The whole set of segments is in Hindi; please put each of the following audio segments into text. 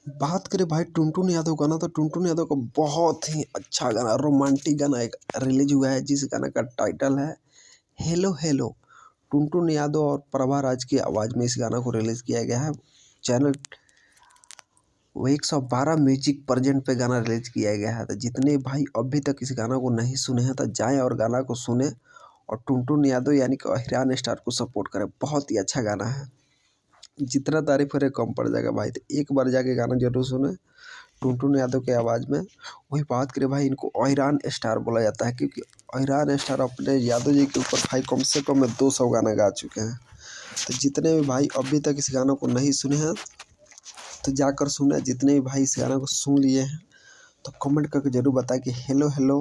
बात करें भाई टुनटुन यादव गाना, तो टुनटुन यादव का बहुत ही अच्छा गाना, रोमांटिक गाना एक रिलीज हुआ है, जिस गाना का टाइटल है हेलो हेलो। टुनटुन यादव और प्रभा राज की आवाज़ में इस गाना को रिलीज़ किया गया है। चैनल वो 112 म्यूजिक प्रेजेंट पे गाना रिलीज किया गया है। तो जितने भाई अभी तक इस गाना को नहीं सुने हैं तो जाएं और गाना को सुने और टुनटुन यादव यानी कि अहिरान स्टार को सपोर्ट करें। बहुत ही अच्छा गाना है, जितना तारीफ करे कम पड़ जाएगा भाई। तो एक बार जाके गाना जरूर सुने टुनटुन यादव के आवाज़ में। वही बात करें भाई, इनको अहिरान स्टार बोला जाता है क्योंकि अहिरान स्टार अपने यादव जी के ऊपर भाई कम से कम 200 गाना गा चुके हैं। तो जितने भी भाई अभी तक इस गाना को नहीं सुने हैं तो जाकर सुने। जितने भी भाई इस गाना को सुन लिए हैं तो कमेंट करके जरूर बताएं कि हेलो हेलो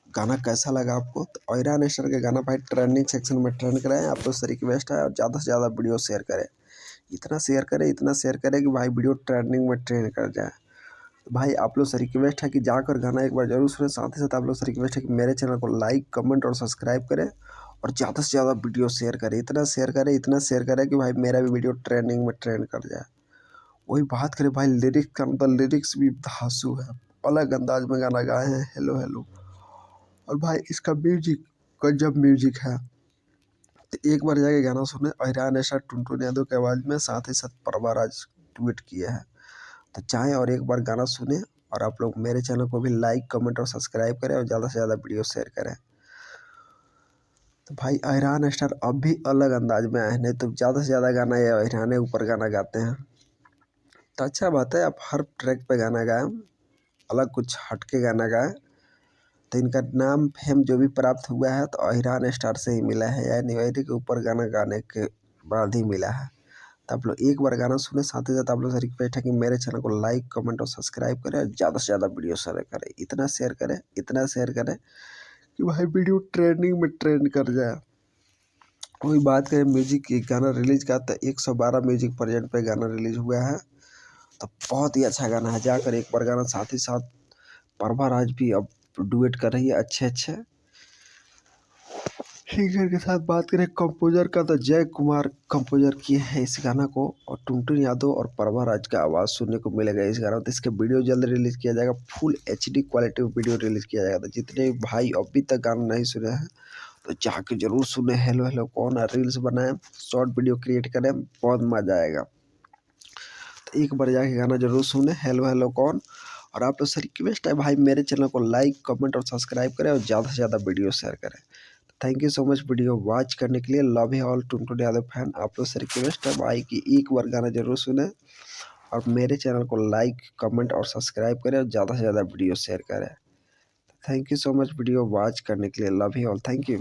गाना कैसा लगा आपको। तो अहिरान स्टार के गाना भाई ट्रेंडिंग सेक्शन में ट्रेंड कराएं। आप लोग से रिक्वेस्ट है और ज़्यादा से ज़्यादा वीडियो शेयर करें। इतना शेयर करें, इतना शेयर करें कि भाई वीडियो ट्रेंडिंग में ट्रेंड कर जाए। तो भाई आप लोग से रिक्वेस्ट है कि जाकर गाना एक बार जरूर सुने। साथ ही साथ आप लोग से रिक्वेस्ट है कि मेरे चैनल को लाइक कमेंट और सब्सक्राइब करें और ज़्यादा से ज़्यादा वीडियो शेयर करें। इतना शेयर करें, इतना शेयर करें कि भाई मेरा भी वीडियो ट्रेंडिंग में ट्रेंड कर जाए। वही बात करें भाई लिरिक्स का, मतलब लिरिक्स भी धांसू है, अलग अंदाज में गाना गाए हैं हेलो हेलो। और भाई इसका म्यूजिक गजब म्यूजिक है। तो एक बार जाके गाना सुने अहिरान स्टार टुनटुन यादव की आवाज़ में, साथ ही साथ प्रभा राज ट्वीट किए हैं। तो चाहें और एक बार गाना सुने और आप लोग मेरे चैनल को भी लाइक कमेंट और सब्सक्राइब करें और ज़्यादा से ज़्यादा वीडियो शेयर करें। तो भाई अहिरान स्टार अब भी अलग अंदाज में आए हैं, नहीं तो ज़्यादा से ज़्यादा गाना ये अहिरान ऊपर गाना गाते हैं। तो अच्छा बात है, आप हर ट्रैक पे गाना गाएं, अलग कुछ हटके गाना गाएं। तो इनका नाम फेम जो भी प्राप्त हुआ है तो अहिरान स्टार से ही मिला है, यानी वही के ऊपर गाना गाने के बाद ही मिला है। तो आप लोग एक बार गाना सुने। साथ ही साथ आप लोग से रिक्वेस्ट है कि मेरे चैनल को लाइक कमेंट और सब्सक्राइब करें और ज़्यादा से ज़्यादा वीडियो शेयर करें। इतना शेयर करें, इतना शेयर करें कि भाई वीडियो ट्रेंडिंग में ट्रेंड कर जाए। वही बात करें म्यूजिक की, गाना रिलीज का तो 112 म्यूजिक प्रेजेंट पे गाना रिलीज हुआ है। तो बहुत ही अच्छा गाना है, जाकर एक बार गाना। साथ ही साथ प्रभा राज भी अब डुएट कर रही है अच्छे अच्छे सिंगर के साथ। बात करें कंपोजर का तो जय कुमार कंपोजर किए हैं इस गाना को, और टुनटुन यादव और प्रभा राज का आवाज़ सुनने को मिलेगा इस गाना। तो इसके वीडियो जल्द रिलीज किया जाएगा, full HD quality video release किया जाएगा। तो जितने भाई अभी तक गाना नहीं सुने हैं तो जाके जरूर सुने हेलो हेलो कौन, रील्स बनाएं, शॉर्ट वीडियो क्रिएट करें, बहुत मजा आएगा। तो एक बार जाके गाना जरूर सुने हेलो हेलो कौन। और आप लोग से रिक्वेस्ट है भाई मेरे चैनल को लाइक कमेंट और सब्सक्राइब करें और ज़्यादा से ज़्यादा वीडियो शेयर करें। Thank you so much video watch करने के लिए। Love you all Tuntun Yadav fan. आप लोग से रिक्वेस्ट है भाई कि एक बार गाना जरूर सुने और मेरे चैनल को लाइक कमेंट और सब्सक्राइब करें और ज़्यादा से ज़्यादा वीडियो शेयर करें। Thank you so much video watch करने के लिए। Love you all, thank you.